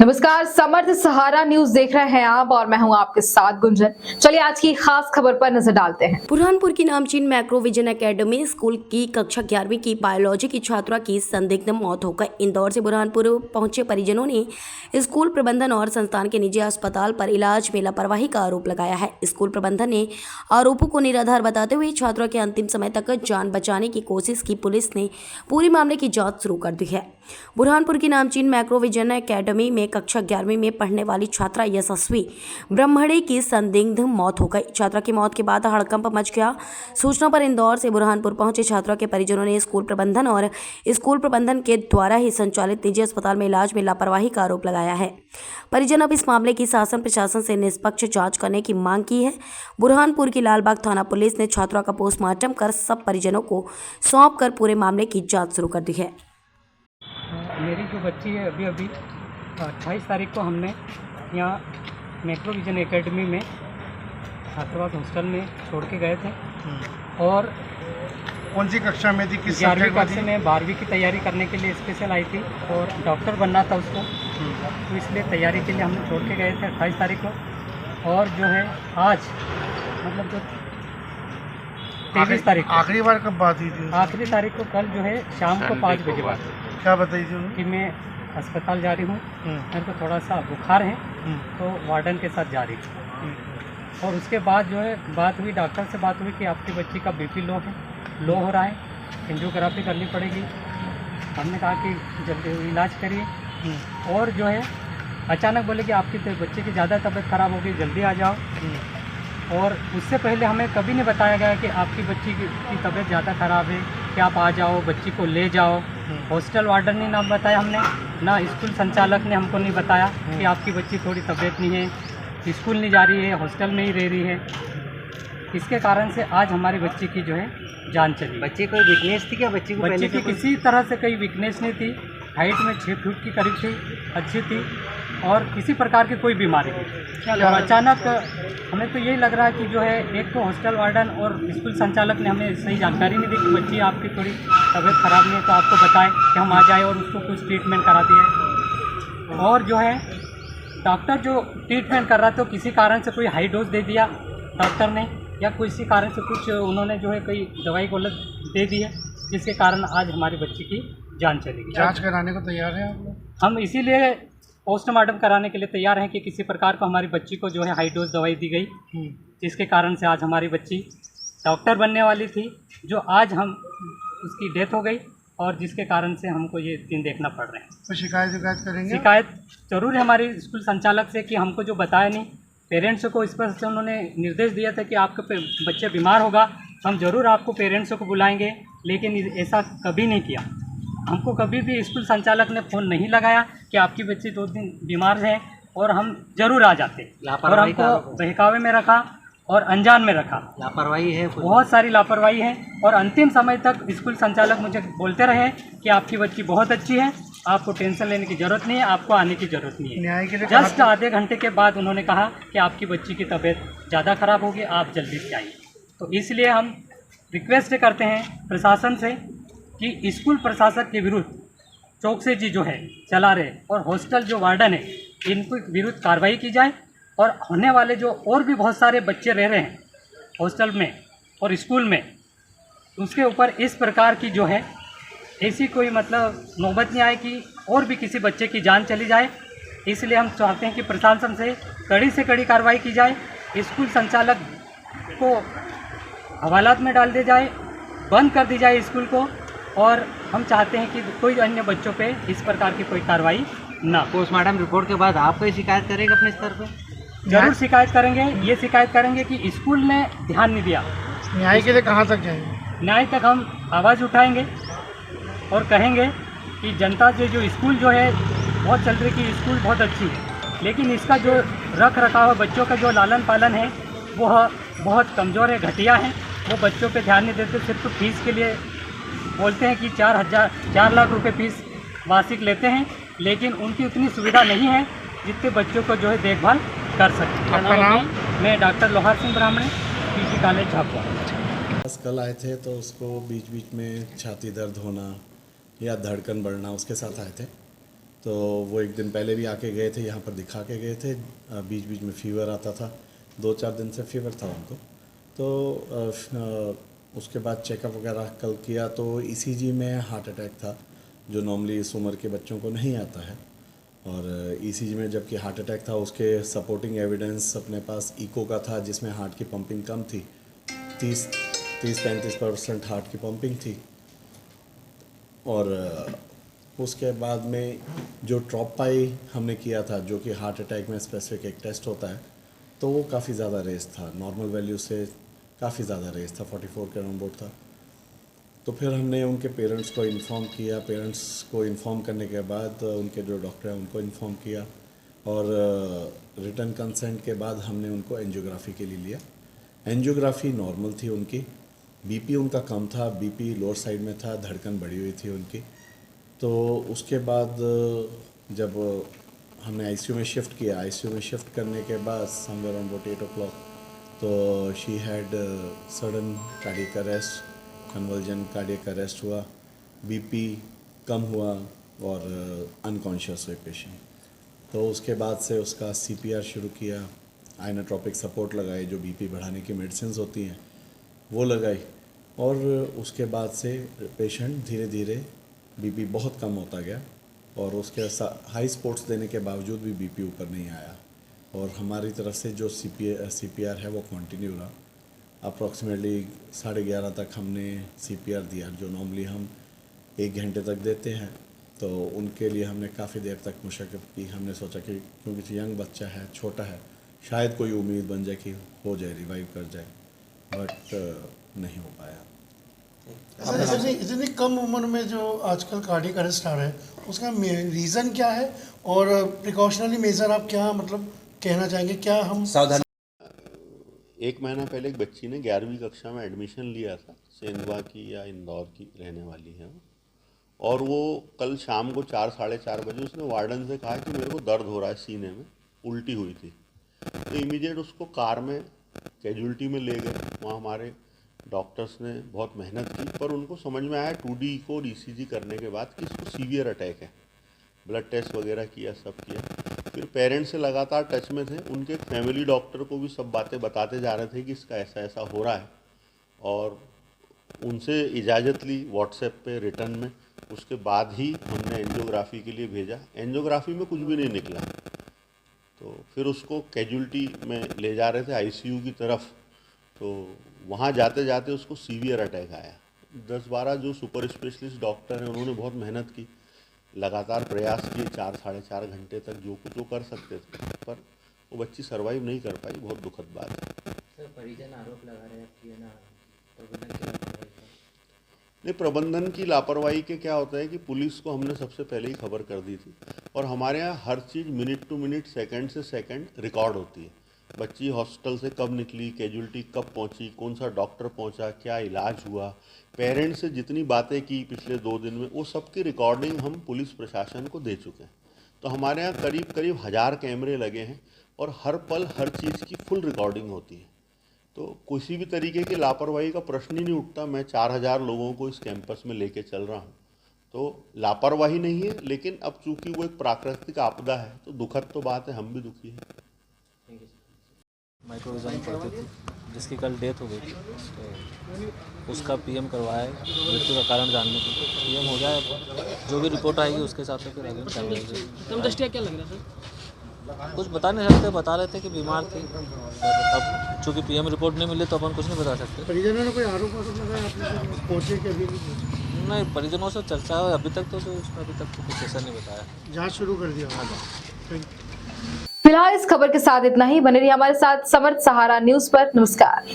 नमस्कार, समर्थ सहारा न्यूज देख रहे हैं आप और मैं हूं आपके साथ गुंजन। चलिए आज की खास खबर पर नजर डालते हैं। बुरहानपुर की नामचीन मैक्रो विजन एकेडमी स्कूल की कक्षा 11वीं की बायोलॉजी की छात्रा की संदिग्ध मौत हो गई। इंदौर से बुरहानपुर पहुंचे परिजनों ने स्कूल प्रबंधन और संस्थान के निजी अस्पताल पर इलाज में लापरवाही का आरोप लगाया है। स्कूल प्रबंधन ने आरोपों को निराधार बताते हुए छात्रा के अंतिम समय तक जान बचाने की कोशिश की। पुलिस ने पूरे मामले की जाँच शुरू कर दी है। बुरहानपुर की नामचीन मैक्रो विजन एकेडमी में कक्षा 11वीं में पढ़ने वाली छात्रा यशस्वी ब्रह्मणे की संदिग्ध मौत हो गई। छात्रा की मौत के बाद हड़कंप मच गया। सूचना पर इंदौर से बुरहानपुर पहुंचे छात्रा के परिजनों ने स्कूल प्रबंधन के द्वारा ही संचालित निजी अस्पताल में इलाज में लापरवाही का आरोप लगाया है। परिजन अब इस मामले की शासन प्रशासन से निष्पक्ष जांच करने की मांग की है। बुरहानपुर की लालबाग थाना पुलिस ने छात्रा का पोस्टमार्टम कर सब परिजनों को सौंप कर पूरे मामले की जाँच शुरू कर दी है। मेरी जो बच्ची है अभी 28 तारीख को हमने यहाँ मैक्रो विजन एकेडमी में छात्रावास हॉस्टल में छोड़ के गए थे और कौन सी कक्षा में थी, किस 11वीं कक्षा में 12वीं की तैयारी करने के लिए स्पेशल आई थी और डॉक्टर बनना था उसको, तो इसलिए तैयारी के लिए हमने छोड़ के गए थे 28 तारीख को। और जो है आज मतलब जो 23 तारीख आखिरी बार कब बात हुई थी? आखिरी तारीख को कल जो है शाम को 5 बजे बाद क्या बताई थी उन्होंने? कि मैं अस्पताल जा रही हूँ, मेरे को थोड़ा सा बुखार है, तो वार्डन के साथ जा रही हूँ। और उसके बाद जो है बात हुई, डॉक्टर से बात हुई कि आपकी बच्ची का बीपी लो हो रहा है, एंजियोग्राफी करनी पड़ेगी। हमने कहा कि जल्दी इलाज करिए। और जो है अचानक बोले कि आपकी बच्चे की ज़्यादा तबीयत ख़राब हो गई, जल्दी आ जाओ। और उससे पहले हमें कभी नहीं बताया गया कि आपकी बच्ची की तबीयत ज़्यादा ख़राब है कि आप आ जाओ, बच्ची को ले जाओ। हॉस्टल वार्डन ने ना बताया हमने, ना स्कूल संचालक ने हमको नहीं बताया कि आपकी बच्ची थोड़ी तबीयत नहीं है, स्कूल नहीं जा रही है, हॉस्टल में ही रह रही है। इसके कारण से आज हमारी बच्ची की जो है जान चली। बच्चे कोई वीकनेस थी क्या? बच्ची की किसी तरह से कोई वीकनेस नहीं थी। हाइट में 6 फीट की करीब थी, अच्छी थी और किसी प्रकार की कोई बीमारी नहीं। और अचानक हमें तो यही लग रहा है कि जो है एक तो हॉस्टल वार्डन और स्कूल संचालक ने हमें सही जानकारी नहीं दी कि बच्ची आपकी थोड़ी तबीयत ख़राब नहीं है, तो आपको बताएं कि हम आ जाए और उसको कुछ ट्रीटमेंट करा दिए। और जो है डॉक्टर जो ट्रीटमेंट कर रहा था, तो किसी कारण से कोई हाई डोज दे दिया डॉक्टर ने, या किसी कारण से कुछ उन्होंने जो है कोई दवाई गलत दे दी है, जिसके कारण आज हमारी बच्ची की जान चली गई। जांच कराने को तैयार हैं आप लोग? हम इसीलिए पोस्टमार्टम कराने के लिए तैयार हैं कि किसी प्रकार को हमारी बच्ची को जो है हाई डोज दवाई दी गई, जिसके कारण से आज हमारी बच्ची डॉक्टर बनने वाली थी, जो आज हम उसकी डेथ हो गई और जिसके कारण से हमको ये दिन देखना पड़ रहे हैं। तो शिकायत करेंगे? शिकायत जरूर है हमारी स्कूल संचालक से कि हमको जो बताया नहीं। पेरेंट्स को इस पर से उन्होंने निर्देश दिया था कि आपका बच्चे बीमार होगा, हम ज़रूर आपको पेरेंट्स को बुलाएंगे, लेकिन ऐसा कभी नहीं किया। हमको कभी भी स्कूल संचालक ने फ़ोन नहीं लगाया कि आपकी बच्ची 2 दिन बीमार है और हम ज़रूर आ जाते। और हमको बहकावे में रखा और अनजान में रखा। लापरवाही है, बहुत सारी लापरवाही है। और अंतिम समय तक स्कूल संचालक मुझे बोलते रहे कि आपकी बच्ची बहुत अच्छी है, आपको टेंशन लेने की ज़रूरत नहीं है, आपको आने की ज़रूरत नहीं है। न्याय के लिए जस्ट आधे घंटे के बाद उन्होंने कहा कि आपकी बच्ची की तबीयत ज़्यादा ख़राब होगी, आप जल्दी से आइए। तो इसलिए हम रिक्वेस्ट करते हैं प्रशासन से कि स्कूल प्रशासक के विरुद्ध चौकसी जी जो है चला रहे और हॉस्टल जो वार्डन है, इनके विरुद्ध कार्रवाई की जाए। और होने वाले जो और भी बहुत सारे बच्चे रह रहे हैं हॉस्टल में और स्कूल में, उसके ऊपर इस प्रकार की जो है ऐसी कोई मतलब नौबत नहीं आए कि और भी किसी बच्चे की जान चली जाए। इसलिए हम चाहते हैं कि प्रशासन से कड़ी कार्रवाई की जाए, स्कूल संचालक को हवालात में डाल दिया जाए, बंद कर दी जाए स्कूल को। और हम चाहते हैं कि कोई अन्य बच्चों पे इस प्रकार की कोई कार्रवाई ना। पोस्टमार्टम रिपोर्ट के बाद आप कोई शिकायत करेंगे अपने स्तर पर? जरूर शिकायत करेंगे। ये शिकायत करेंगे कि स्कूल ने ध्यान नहीं दिया। न्याय के लिए कहाँ तक जाएंगे? न्याय तक हम आवाज़ उठाएंगे और कहेंगे कि जनता से जो स्कूल जो है बहुत चल रही कि स्कूल बहुत अच्छी है, लेकिन इसका जो रख रखाव बच्चों का जो लालन पालन है वह बहुत कमज़ोर है, घटिया है। वो बच्चों पे ध्यान नहीं देते, सिर्फ फीस के लिए बोलते हैं कि 4 लाख रुपए फीस वार्षिक लेते हैं, लेकिन उनकी उतनी सुविधा नहीं है जितने बच्चों को जो है देखभाल कर सकते। आपका नाम? मैं डॉक्टर लोहार सिंह ब्राह्मणे, पीजी कॉलेज झाबुआ। बस कल आए थे तो उसको बीच बीच में छाती दर्द होना या धड़कन बढ़ना उसके साथ आए थे। तो वो एक दिन पहले भी आके गए थे, यहाँ पर दिखा के गए थे। बीच बीच में फीवर आता था, 2-4 दिन से फीवर था उनको। तो उसके बाद चेकअप वगैरह कल किया तो ईसीजी में हार्ट अटैक था, जो नॉर्मली इस उम्र के बच्चों को नहीं आता है। और ईसीजी में जबकि हार्ट अटैक था, उसके सपोर्टिंग एविडेंस अपने पास इको का था, जिसमें हार्ट की पंपिंग कम थी, 30-35% हार्ट की पंपिंग थी। और उसके बाद में जो ट्रॉपाई हमने किया था, जो कि हार्ट अटैक में स्पेसिफिक एक टेस्ट होता है, तो वो काफ़ी ज़्यादा रेस था, नॉर्मल वैल्यू से काफ़ी ज़्यादा रेस था, 44 के अराउंड था। तो फिर हमने उनके पेरेंट्स को इन्फॉर्म किया। पेरेंट्स को इन्फॉर्म करने के बाद उनके जो डॉक्टर हैं उनको इन्फॉर्म किया, और रिटर्न कंसेंट के बाद हमने उनको एंजियोग्राफी के लिए लिया। एंजियोग्राफी नॉर्मल थी उनकी, बीपी उनका कम था, बीपी लोअर साइड में था, धड़कन बढ़ी हुई थी उनकी। तो उसके बाद जब हमने आईसीयू में शिफ्ट किया, आईसीयू में शिफ्ट करने के बाद समवेयर अराउंड 8 o'clock, तो she had sudden cardiac arrest, conversion cardiac arrest हुआ, बीपी कम हुआ और अनकॉन्शियस हुए पेशेंट। तो उसके बाद से उसका सीपीआर शुरू किया, आइनोट्रोपिक सपोर्ट लगाई, जो बीपी बढ़ाने की मेडिसिन होती हैं वो लगाई, और उसके बाद से पेशेंट धीरे धीरे बीपी बहुत कम होता गया, और उसके हाई स्पोर्ट्स देने के बावजूद भी बीपी ऊपर नहीं आया। और हमारी तरफ से जो सीपीआर है वो कंटिन्यू रहा। अप्रॉक्सीमेटली 11:30 तक हमने सीपीआर दिया, जो नॉर्मली हम 1 घंटे तक देते हैं। तो उनके लिए हमने काफ़ी देर तक मुशक्क़त की। हमने सोचा कि क्योंकि यंग बच्चा है, छोटा है, शायद कोई उम्मीद बन जाए कि हो जाए, रिवाइव कर जाए, बट नहीं हो पाया। इतनी कम उम्र में जो आजकल कार्डियक अरेस्ट आ रहा है, उसका रीज़न क्या है, और प्रिकॉशनरी मेजर आप क्या मतलब कहना चाहेंगे, क्या हम सावधानी? 1 महीना पहले एक बच्ची ने 11वीं कक्षा में एडमिशन लिया था, सेंधवा की या इंदौर की रहने वाली है वो, और वो कल शाम को 4-4:30 बजे उसने वार्डन से कहा कि मेरे को दर्द हो रहा है सीने में, उल्टी हुई थी। तो इमीडिएट उसको कार में कैजुअल्टी में ले गए। वहाँ हमारे डॉक्टर्स ने बहुत मेहनत की, पर उनको समझ में आया 2D को ईसीजी करने के बाद कि इसको सीवियर अटैक है। ब्लड टेस्ट वगैरह किया, सब किया। फिर पेरेंट्स से लगातार टच में थे, उनके फैमिली डॉक्टर को भी सब बातें बताते जा रहे थे कि इसका ऐसा ऐसा हो रहा है, और उनसे इजाज़त ली व्हाट्सएप पे रिटर्न में। उसके बाद ही हमने एंजियोग्राफी के लिए भेजा। एंजियोग्राफी में कुछ भी नहीं निकला, तो फिर उसको कैजुअल्टी में ले जा रहे थे आईसीयू की तरफ। तो वहाँ जाते जाते उसको सीवियर अटैक आया। 10-12 जो सुपर स्पेशलिस्ट डॉक्टर हैं उन्होंने बहुत मेहनत की, लगातार प्रयास किए, 4-4.5 घंटे तक जो कुछ वो कर सकते थे, पर वो बच्ची सर्वाइव नहीं कर पाई। बहुत दुखद बात है। सर, परिजन आरोप लगा रहे हैं कि ना प्रबंधन की लापरवाही का। नहीं, प्रबंधन की लापरवाही के क्या होता है कि पुलिस को हमने सबसे पहले ही खबर कर दी थी, और हमारे यहाँ हर चीज़ मिनट टू मिनट, सेकंड से सेकंड रिकॉर्ड होती है। बच्ची हॉस्पिटल से कब निकली, कैजुअल्टी कब पहुंची, कौन सा डॉक्टर पहुंचा, क्या इलाज हुआ, पेरेंट्स से जितनी बातें की पिछले 2 दिन में, वो सब की रिकॉर्डिंग हम पुलिस प्रशासन को दे चुके हैं। तो हमारे यहाँ करीब 1000 कैमरे लगे हैं, और हर पल हर चीज़ की फुल रिकॉर्डिंग होती है। तो किसी भी तरीके की लापरवाही का प्रश्न ही नहीं उठता। मैं 4000 लोगों को इस कैंपस में लेके चल रहा हूँ, तो लापरवाही नहीं है, लेकिन अब चूंकि वो एक प्राकृतिक आपदा है तो दुखद तो बात है, हम भी दुखी हैं। माइक्रोविजन पढ़ती थी, जिसकी कल डेथ हो गई थी, तो उसका पीएम करवाया है मृत्यु का कारण जानने के लिए। पीएम हो जाए, जो भी रिपोर्ट आएगी उसके हिसाब से फिर आगे कार्रवाई। दृष्टिया क्या लग रहा है? कुछ बता नहीं सकते, बता रहे थे कि बीमार थी, अब चूँकि पीएम रिपोर्ट नहीं मिली तो अपन कुछ नहीं बता सकते। परिजनों ने कोई आरोप लगाया आपने पहुँचे के? अभी नहीं, परिजनों से चर्चा है अभी तक, तो उसमें अभी तक तो कुछ ऐसा नहीं बताया। जाँच शुरू कर दिया। हाँ। फिलहाल इस खबर के साथ इतना ही। बने रहिए हमारे साथ समर्थ सहारा न्यूज पर। नमस्कार।